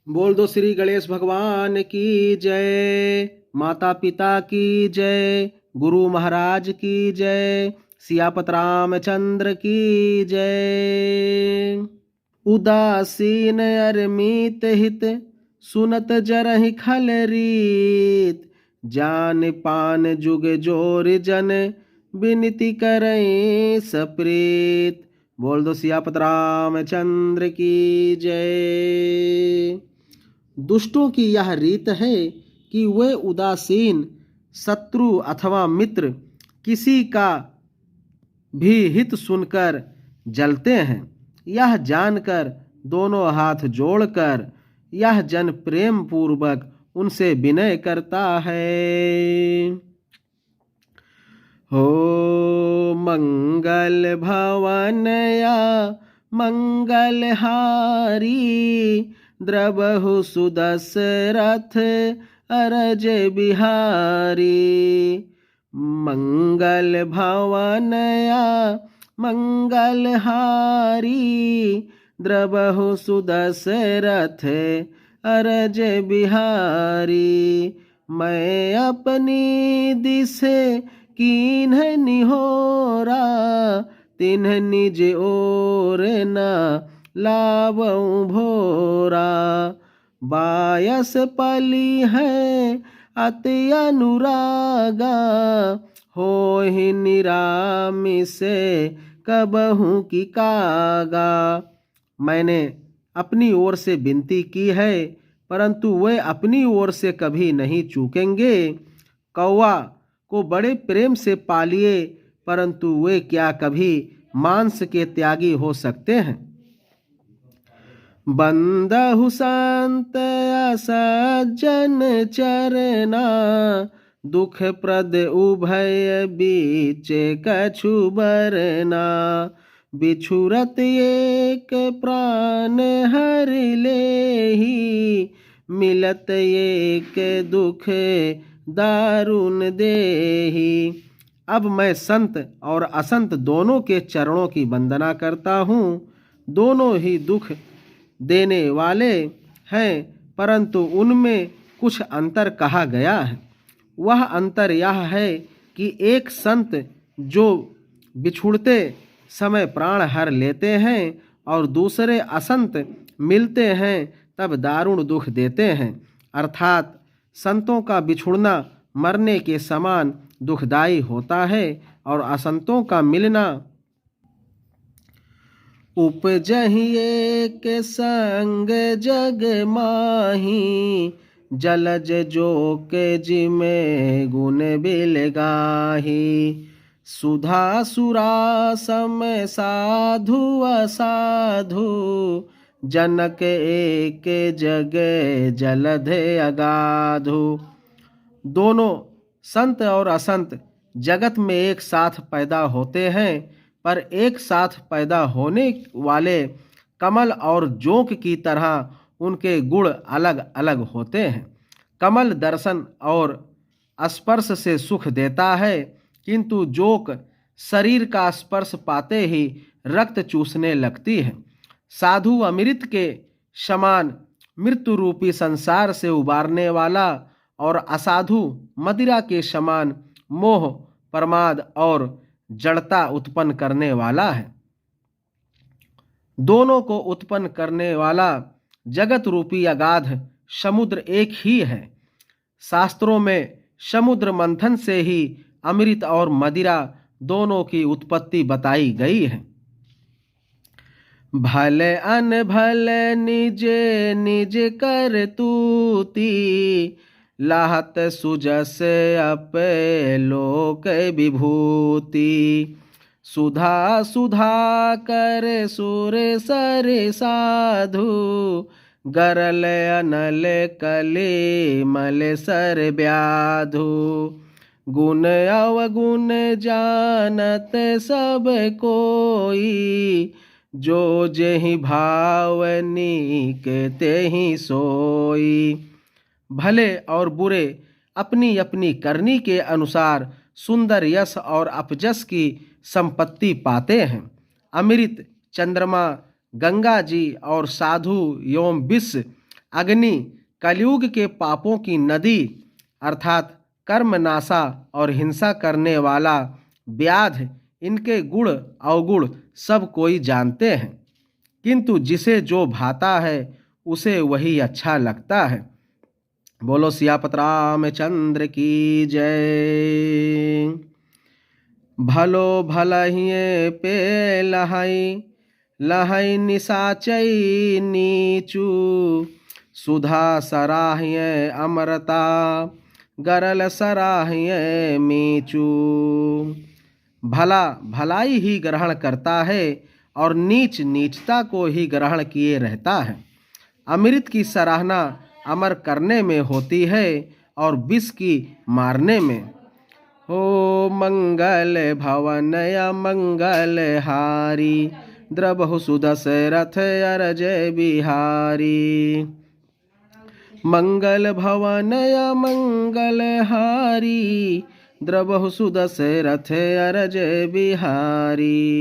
बोल दो श्री गणेश भगवान की जय। माता पिता की जय। गुरु महाराज की जय। सियापत रामचंद्र की जय। उदासीन अरमित हित सुनत जरहि खल रीत। जान पान जुग जोर जन विनती करई सप्रीत। बोल दो सियापत रामचंद्र की जय। दुष्टों की यह रीत है कि वे उदासीन शत्रु अथवा मित्र किसी का भी हित सुनकर जलते हैं। यह जानकर दोनों हाथ जोड़कर यह जन प्रेम पूर्वक उनसे विनय करता है। हो मंगल भवन या मंगलहारी। द्रवहु सुदशरथ अरज बिहारी। मंगल भवन या मंगलहारी। द्रवहु सुदशरथ अरज बिहारी। मैं अपनी दिसे कीन्ह निहोरा। तिन्ह निज ओर न लावऊं भोरा। बायस पली है अति अनुरागा। होहि निरामिस कबहू की कागा। मैंने अपनी ओर से विनती की है परंतु वे अपनी ओर से कभी नहीं चूकेंगे। कौवा को बड़े प्रेम से पालिए परंतु वे क्या कभी मांस के त्यागी हो सकते हैं। बंदहु संत असज्जन चरना। दुख प्रद उभय बीच कछु बरना। बिछुरत एक प्राण हर लेहि। मिलत एक दुख दारुण देहि। अब मैं संत और असंत दोनों के चरणों की वंदना करता हूँ। दोनों ही दुख देने वाले हैं परंतु उनमें कुछ अंतर कहा गया है। वह अंतर यह है कि एक संत जो बिछुड़ते समय प्राण हर लेते हैं और दूसरे असंत मिलते हैं तब दारुण दुख देते हैं। अर्थात संतों का बिछुड़ना मरने के समान दुखदाई होता है और असंतों का मिलना उपजहि एक संग जग माही। जलज जोक जिमे गुण बिलगाही। सुधा सुरा सम साधु असाधु। जनक एक जग जलध अगाधु। दोनों संत और असंत जगत में एक साथ पैदा होते हैं पर एक साथ पैदा होने वाले कमल और जोंक की तरह उनके गुण अलग अलग होते हैं। कमल दर्शन और स्पर्श से सुख देता है किंतु जोंक शरीर का स्पर्श पाते ही रक्त चूसने लगती है। साधु अमृत के समान मृत्यु रूपी संसार से उबारने वाला और असाधु मदिरा के समान मोह प्रमाद और जड़ता उत्पन्न करने वाला है। दोनों को उत्पन्न करने वाला जगत रूपी अगाध समुद्र एक ही है। शास्त्रों में समुद्र मंथन से ही अमृत और मदिरा दोनों की उत्पत्ति बताई गई है। भले अनभले निज निज कर तूती। लाहत सुजस अपे लोक विभूति। सुधा सुधा कर सुर सर साधु। गरल अनल कले मल सर व्याधु। गुण अवगुण जानत सब कोई। जो जेहि भावनी के तेहि सोई। भले और बुरे अपनी अपनी करनी के अनुसार सुंदर यश और अपजस की संपत्ति पाते हैं। अमृत, चंद्रमा, गंगा जी और साधु एवं विष अग्नि कलयुग के पापों की नदी अर्थात कर्मनाशा और हिंसा करने वाला व्याध इनके गुण अवगुण सब कोई जानते हैं, किंतु जिसे जो भाता है उसे वही अच्छा लगता है। बोलो सियापत रामचंद्र की जय। भलो भलहिए पे लहाई लहाई निसाचई नीचू, सुधा सराहिए अमरता गरल सराहिए मीचू। भला भलाई ही ग्रहण करता है और नीच नीचता को ही ग्रहण किए रहता है। अमृत की सराहना अमर करने में होती है और विष की मारने में। हो मंगल भवन मंगल हारी, द्रबहु सुदशरथ अरज बिहारी। मंगल भवन मंगल हारी, द्रबहु सुदशरथ अरज बिहारी।